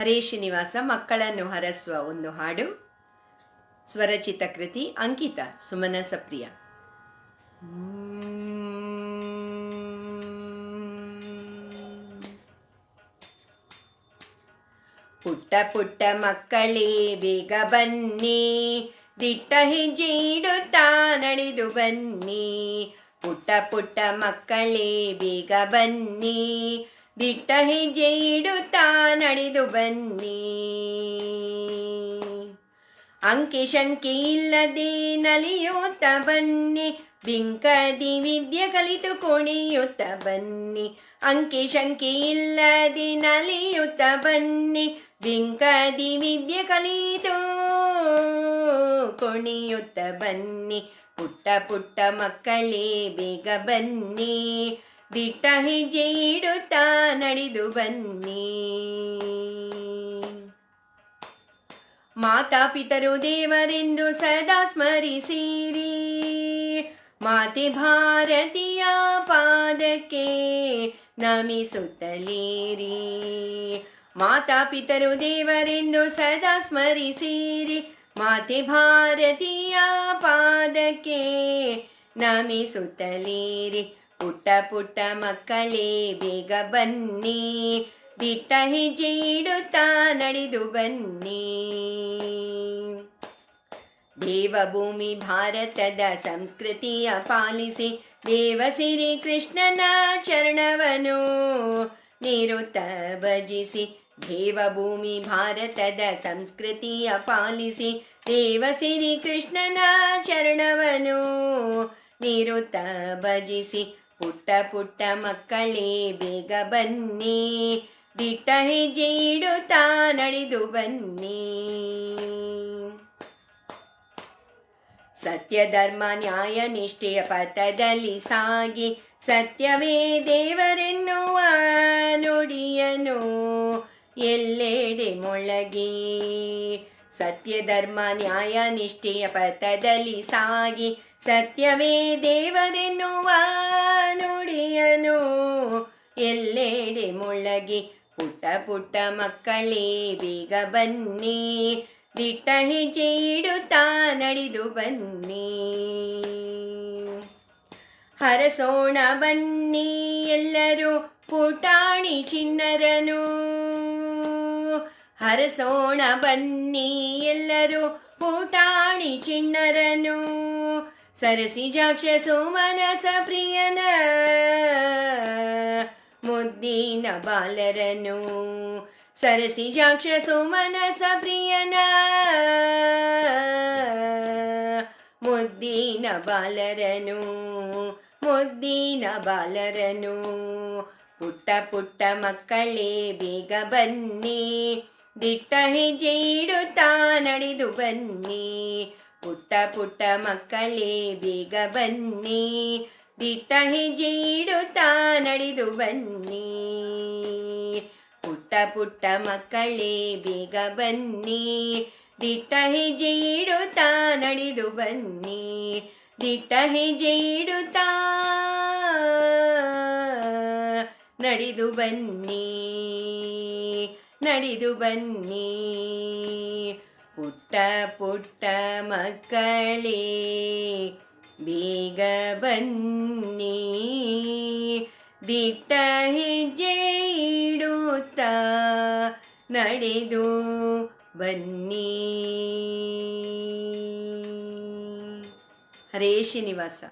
ಹರೇ ಶ್ರೀನಿವಾಸ ಮಕ್ಕಳನ್ನು ಹರಸುವ ಒಂದು ಹಾಡು. ಸ್ವರಚಿತ ಕೃತಿ ಅಂಕಿತ ಸುಮನ ಸಪ್ರಿಯ. ಪುಟ್ಟ ಪುಟ್ಟ ಮಕ್ಕಳೇ ಬೇಗ ಬನ್ನಿ, ದಿಟ್ಟ ಹೆಜ್ಜೆ ಇಡುತ್ತಾ ನಡೆದು ಬನ್ನಿ. ಪುಟ್ಟ ಪುಟ್ಟ ಮಕ್ಕಳೇ ಬೇಗ ಬನ್ನಿ, ದಿಟ್ಟ ಹೆಜ್ಜೆ ಇಡುತ್ತಾ ನಡೆದು ಬನ್ನಿ. ಅಂಕೆ ಶಂಕೆ ಇಲ್ಲದೆ ನಲಿಯುತ್ತ ಬನ್ನಿ, ಬಿಂಕದಿ ವಿದ್ಯೆ ಕಲಿತು ಕುಣಿಯುತ್ತ ಬನ್ನಿ. ಅಂಕೆ ಶಂಕೆ ಇಲ್ಲದೆ ನಲಿಯುತ್ತ ಬನ್ನಿ, ಬಿಂಕದಿ ವಿದ್ಯೆ ಕಲಿತು ಕುಣಿಯುತ್ತ ಬನ್ನಿ. ಪುಟ್ಟ ಪುಟ್ಟ ಮಕ್ಕಳೇ ಬೇಗ ಬನ್ನಿ, ದಿಟ್ಟ ಹೆಜ್ಜೆ ಇಡುತ್ತಾ ನಡೆದು ಬನ್ನಿ. ಮಾತಾ ಪಿತರು ದೇವರೆಂದು ಸದಾ ಸ್ಮರಿಸಿರಿ, ಮಾತೆ ಭಾರತಿಯ ಪಾದಕ್ಕೆ ನಮಿಸುತ್ತಲೀರಿ. ಮಾತಾ ಪಿತರು ದೇವರೆಂದು ಸದಾ ಸ್ಮರಿಸಿರಿ, ಮಾತೆ ಭಾರತಿಯ ಪಾದಕ್ಕೆ ನಮಿಸುತ್ತಲೀರಿ. ಪುಟ್ಟ ಪುಟ್ಟ ಮಕ್ಕಳೇ ಬೇಗ ಬನ್ನಿ, ದಿಟ್ಟ ಹೆಜ್ಜೆ ಇಡುತ್ತಾ ನಡೆದು ಬನ್ನಿ. ದೇವಭೂಮಿ ಭಾರತದ ಸಂಸ್ಕೃತಿಯ ಪಾಲಿಸಿ, ದೇವಸಿರಿ ಕೃಷ್ಣನ ಚರಣವನ್ನು ನಿರುತ್ತ ಭಜಿಸಿ. ದೇವಭೂಮಿ ಭಾರತದ ಸಂಸ್ಕೃತಿಯ ಪಾಲಿಸಿ, ದೇವಸಿರಿ ಕೃಷ್ಣನ ಚರಣವನ್ನು ನಿರುತ್ತ ಭಜಿಸಿ. ಪುಟ್ಟ ಪುಟ್ಟ ಮಕ್ಕಳೇ ಬೇಗ ಬನ್ನಿ, ದಿಟ್ಟ ಹೆಜ್ಜೆ ಇಡುತ್ತಾ ನಡೆದು ಬನ್ನಿ. ಸತ್ಯ ಧರ್ಮ ನ್ಯಾಯ ನಿಷ್ಠೆಯ ಪಥದಲ್ಲಿ ಸಾಗಿ, ಸತ್ಯವೇ ದೇವರೆನ್ನುವ ನುಡಿಯನು ಎಲ್ಲೆಡೆ ಮೊಳಗಿ. ಸತ್ಯ ಧರ್ಮ ನ್ಯಾಯ ನಿಷ್ಠೆಯ ಪಥದಲ್ಲಿ ಸಾಗಿ, ಸತ್ಯವೇ ದೇವರೆನ್ನುವ ನುಡಿಯನು ಎಲ್ಲೆಡೆ ಮೊಳಗಿ. ಪುಟ್ಟ ಪುಟ್ಟ ಮಕ್ಕಳೇ ಬೇಗ ಬನ್ನಿ, ದಿಟ್ಟ ಹೆಜ್ಜೆ ಇಡುತ್ತಾ ನಡೆದು ಬನ್ನಿ. ಹರಸೋಣ ಬನ್ನಿ ಎಲ್ಲರೂ ಪುಟಾಣಿ ಚಿಣ್ಣರನು, ಹರಸೋಣ ಬನ್ನಿ ಎಲ್ಲರೂ ಪುಟಾಣಿ ಚಿಣ್ಣರನು. ಸರಸಿಜಾಕ್ಷ ಸೋಮನಸ ಪ್ರಿಯನ ಮುದ್ದಿನ ಬಾಲರನು. ಸರಸಿಜಾಕ್ಷ ಸೋಮನಸ ಪ್ರಿಯನ ಮುದ್ದಿನ ಬಾಲರನು, ಮುದ್ದಿನ ಬಾಲರನು. ಪುಟ್ಟ ಪುಟ್ಟ ಮಕ್ಕಳೇ ಬೇಗ ಬನ್ನಿ, ದಿಟ್ಟ ಹೆಜ್ಜೆ ಇಡುತ್ತಾ ನಡೆದು ಬನ್ನಿ. ಪುಟ್ಟ ಪುಟ್ಟ ಮಕ್ಕಳೇ ಬೇಗ ಬನ್ನಿ, ದಿಟ್ಟ ಹೆಜ್ಜೆ ಇಡುತ್ತಾ ನಡೆದು ಬನ್ನಿ. ಪುಟ್ಟ ಪುಟ್ಟ ಮಕ್ಕಳೇ ಬೇಗ ಬನ್ನಿ, ದಿಟ್ಟ ಹೆಜ್ಜೆ ಇಡುತ್ತಾ ನಡೆದು ಬನ್ನಿ. ದಿಟ್ಟ ಹೆಜ್ಜೆ ಇಡುತ್ತಾ ನಡೆದು ಬನ್ನಿ, ನಡೆದು ಬನ್ನಿ. ಪುಟ್ಟ ಪುಟ್ಟ ಮಕ್ಕಳೇ ಬೇಗ ಬನ್ನಿ, ದಿಟ್ಟ ಹೆಜ್ಜೆ ಇಡುತ್ತಾ ನಡೆದು ಬನ್ನಿ. ಹರೇ ಶ್ರೀನಿವಾಸ.